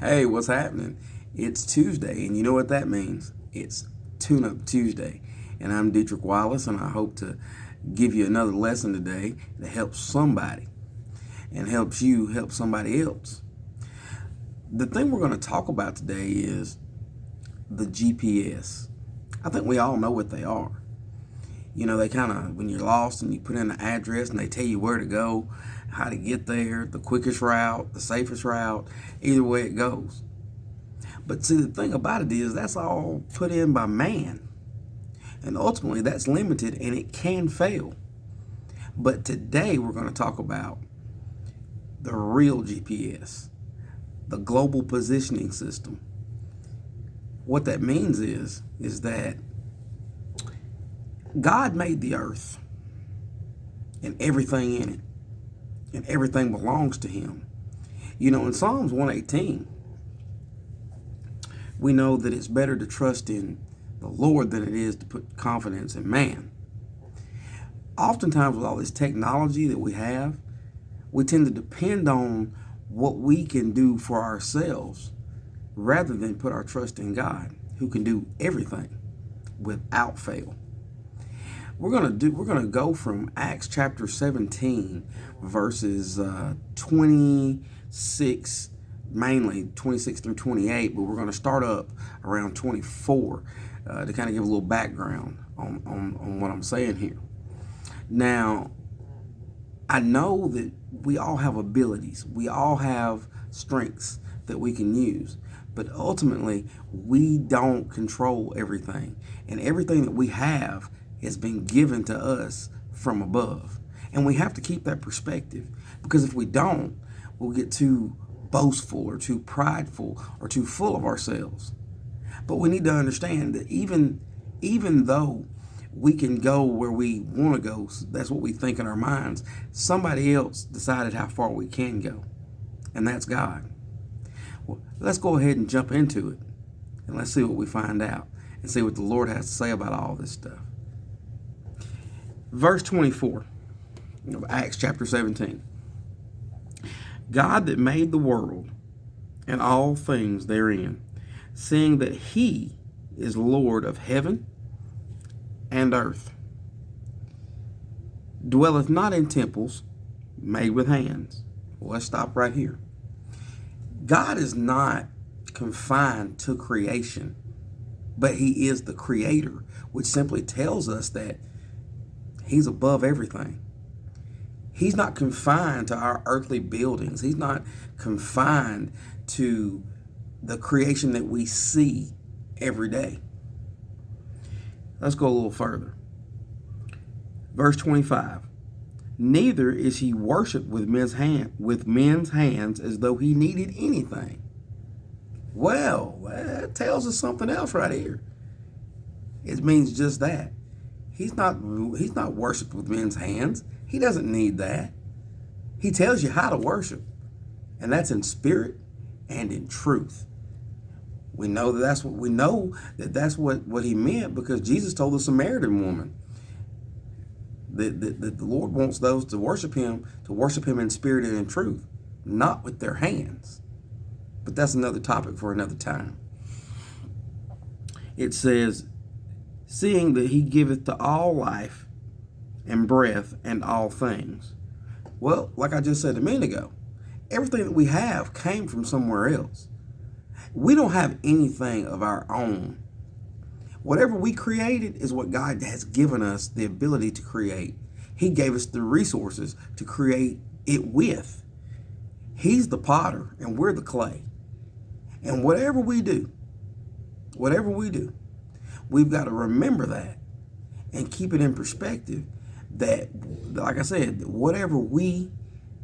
Hey, what's happening? It's Tuesday, and you know what that means? It's Tune Up Tuesday. And I'm Dietrich Wallace, and I hope to give you another lesson today that helps somebody and helps you help somebody else. The thing we're going to talk about today is the GPS. I think we all know what they are. You know, they kind of, when you're lost and you put in the address and they tell you where to go, how to get there, the quickest route, the safest route, either way it goes. But see, the thing about it is that's all put in by man. And ultimately that's limited and it can fail. But today we're going to talk about the real GPS, the global positioning system. What that means is that God made the earth and everything in it, and everything belongs to him. You know, in Psalms 118, we know that it's better to trust in the Lord than it is to put confidence in man. Oftentimes with all this technology that we have, we tend to depend on what we can do for ourselves rather than put our trust in God, who can do everything without fail. We're gonna go from Acts chapter 17, verses 26, mainly 26 through 28, but we're gonna start up around 24 to kind of give a little background on what I'm saying here. Now, I know that we all have abilities, we all have strengths that we can use, but ultimately we don't control everything, and everything that we have has been given to us from above. And we have to keep that perspective, because if we don't, we'll get too boastful or too prideful or too full of ourselves. But we need to understand that even though we can go where we want to go, that's what we think in our minds, somebody else decided how far we can go, and that's God. Well, let's go ahead and jump into it, and let's see what we find out and see what the Lord has to say about all this stuff. Verse 24 of Acts chapter 17. God that made the world and all things therein, seeing that he is Lord of heaven and earth, dwelleth not in temples made with hands. Well, let's stop right here. God is not confined to creation, but he is the creator, which simply tells us that he's above everything. He's not confined to our earthly buildings. He's not confined to the creation that we see every day. Let's go a little further. Verse 25. Neither is he worshipped with men's hands as though he needed anything. Well, that tells us something else right here. It means just that. He's not worshipped with men's hands. He doesn't need that. He tells you how to worship, and that's in spirit and in truth. We know that's what he meant, because Jesus told the Samaritan woman that the Lord wants those to worship him in spirit and in truth, not with their hands. But that's another topic for another time. It says, seeing that he giveth to all life and breath and all things. Well, like I just said a minute ago, everything that we have came from somewhere else. We don't have anything of our own. Whatever we created is what God has given us the ability to create. He gave us the resources to create it with. He's the potter and we're the clay. And whatever we do, we've got to remember that and keep it in perspective that, like I said, whatever we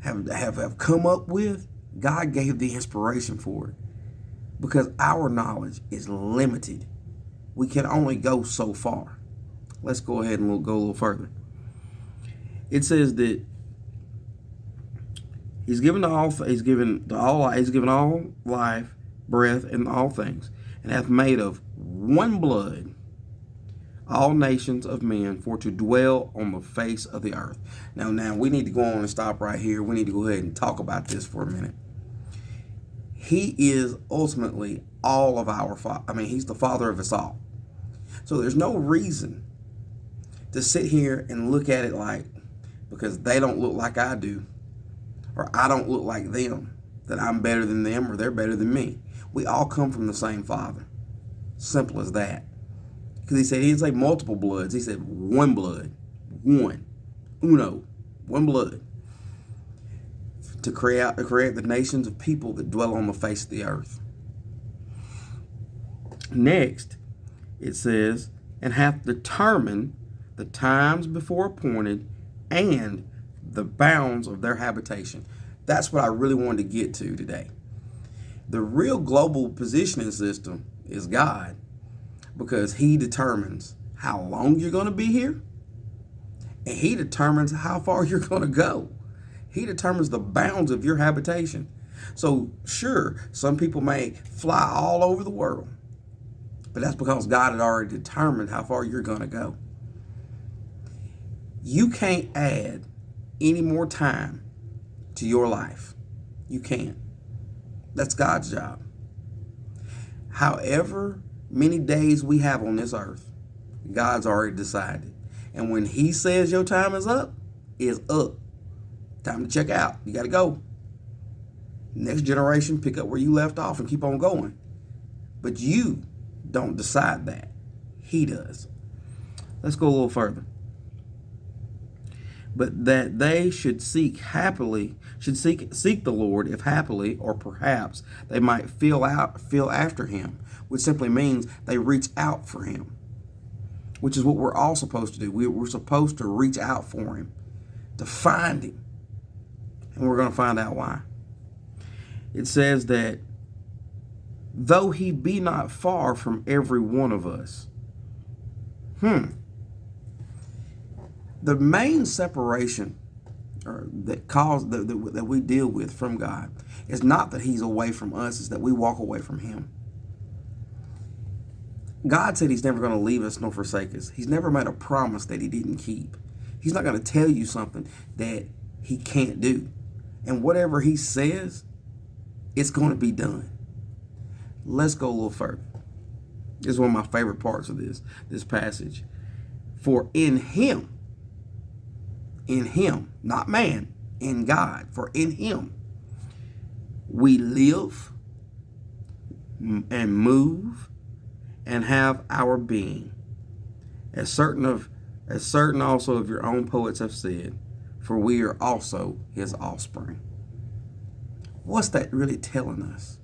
have come up with, God gave the inspiration for it, because our knowledge is limited. We can only go so far. Let's go ahead and we'll go a little further. It says that he's given all life, breath, and all things, and hath made of one blood all nations of men for to dwell on the face of the earth. Now we need to go on and stop right here. We need to go ahead and talk about this for a minute. He is ultimately all of our Father. I mean, he's the Father of us all. So there's no reason to sit here and look at it like, because they don't look like I do, or I don't look like them, that I'm better than them or they're better than me. We all come from the same Father. Simple as that. Because he didn't say multiple bloods. He said one blood. One. Uno. One blood. To create the nations of people that dwell on the face of the earth. Next, it says, and hath determined the times before appointed and the bounds of their habitation. That's what I really wanted to get to today. The real global positioning system is God, because he determines how long you're going to be here, and he determines how far you're going to go. He determines the bounds of your habitation. So sure, some people may fly all over the world, but that's because God had already determined how far you're going to go. You can't add any more time to your life. You can't. That's God's job. However many days we have on this earth, God's already decided. And when he says your time is up, it's up. Time to check out. You got to go. Next generation, pick up where you left off and keep on going. But you don't decide that. He does. Let's go a little further. But that they should seek the Lord, if happily, or perhaps they might feel after him, which simply means they reach out for him, which is what we're all supposed to do. We're supposed to reach out for him, to find him. And we're going to find out why. It says that though he be not far from every one of us. The main separation that we deal with from God is not that he's away from us, it's that we walk away from him. God said he's never going to leave us nor forsake us. He's never made a promise that he didn't keep. He's not going to tell you something that he can't do. And whatever he says, it's going to be done. Let's go a little further. This is one of my favorite parts of this passage. For in him, not man, in God, for in him we live and move and have our being. As certain also of your own poets have said, for we are also his offspring. What's that really telling us?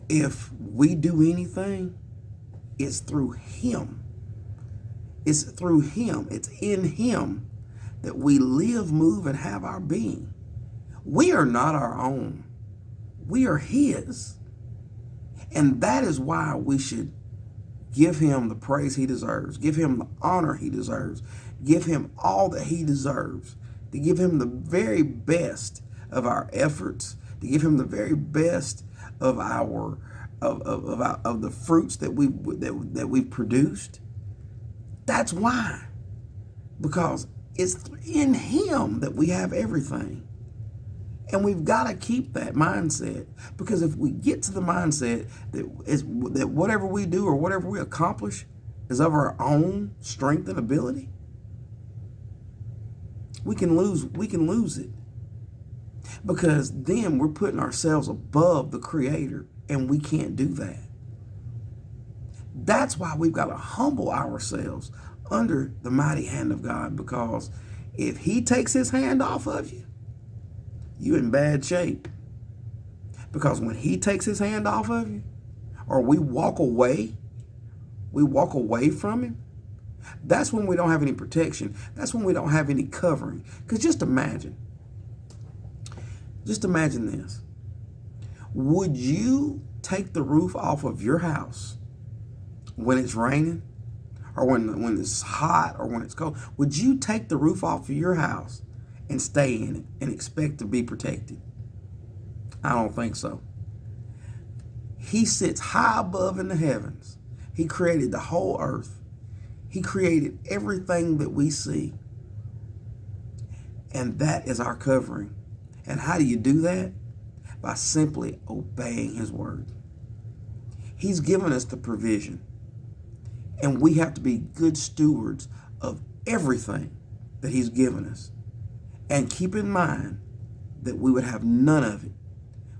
If we do anything, it's through him. It's through him. It's in him that we live, move, and have our being. We are not our own. We are his. And that is why we should give him the praise he deserves. Give him the honor he deserves. Give him all that he deserves. To give him the very best of our efforts. To give him the very best of the fruits that we've produced. That's why. Because it's in him that we have everything. And we've got to keep that mindset, because if we get to the mindset that whatever we do or whatever we accomplish is of our own strength and ability, we can lose it. Because then we're putting ourselves above the Creator, and we can't do that. That's why we've got to humble ourselves under the mighty hand of God, because if he takes his hand off of you, you're in bad shape. Because when he takes his hand off of you, or we walk away from him, that's when we don't have any protection. That's when we don't have any covering. Because just imagine this. Would you take the roof off of your house when it's raining, or when it's hot, or when it's cold? Would you take the roof off of your house and stay in it and expect to be protected? I don't think so. He sits high above in the heavens. He created the whole earth. He created everything that we see. And that is our covering. And how do you do that? by simply obeying his word. He's given us the provision, and we have to be good stewards of everything that he's given us. And keep in mind that we would have none of it.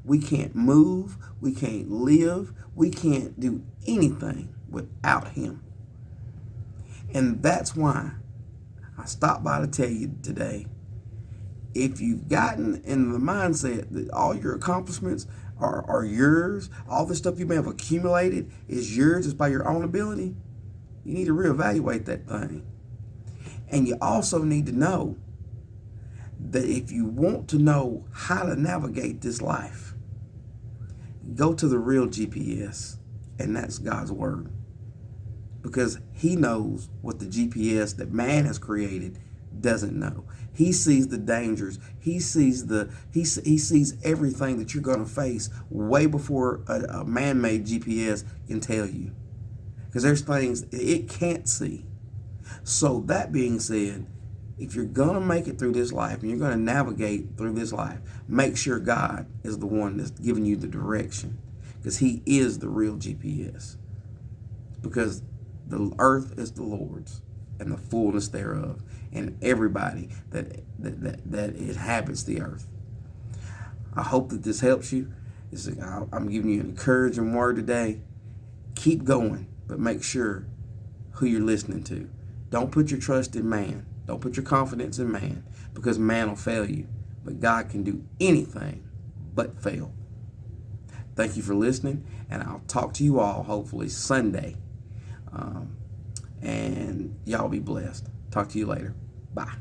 We can't move, we can't live, we can't do anything without him. And that's why I stopped by to tell you today, if you've gotten in the mindset that all your accomplishments are yours, all the stuff you may have accumulated is yours just by your own ability, you need to reevaluate that thing. And you also need to know that if you want to know how to navigate this life, go to the real GPS, and that's God's word. Because he knows what the GPS that man has created doesn't know. He sees the dangers. He sees everything that you're going to face way before a man-made GPS can tell you. Because there's things it can't see. So that being said, if you're going to make it through this life and you're going to navigate through this life, make sure God is the one that's giving you the direction, because he is the real GPS. Because the earth is the Lord's and the fullness thereof, and everybody that inhabits the earth. I hope that this helps you. I'm giving you an encouraging word today. Keep going, but make sure who you're listening to. Don't put your trust in man. Don't put your confidence in man, because man will fail you. But God can do anything but fail. Thank you for listening, and I'll talk to you all hopefully Sunday. And y'all be blessed. Talk to you later. Bye.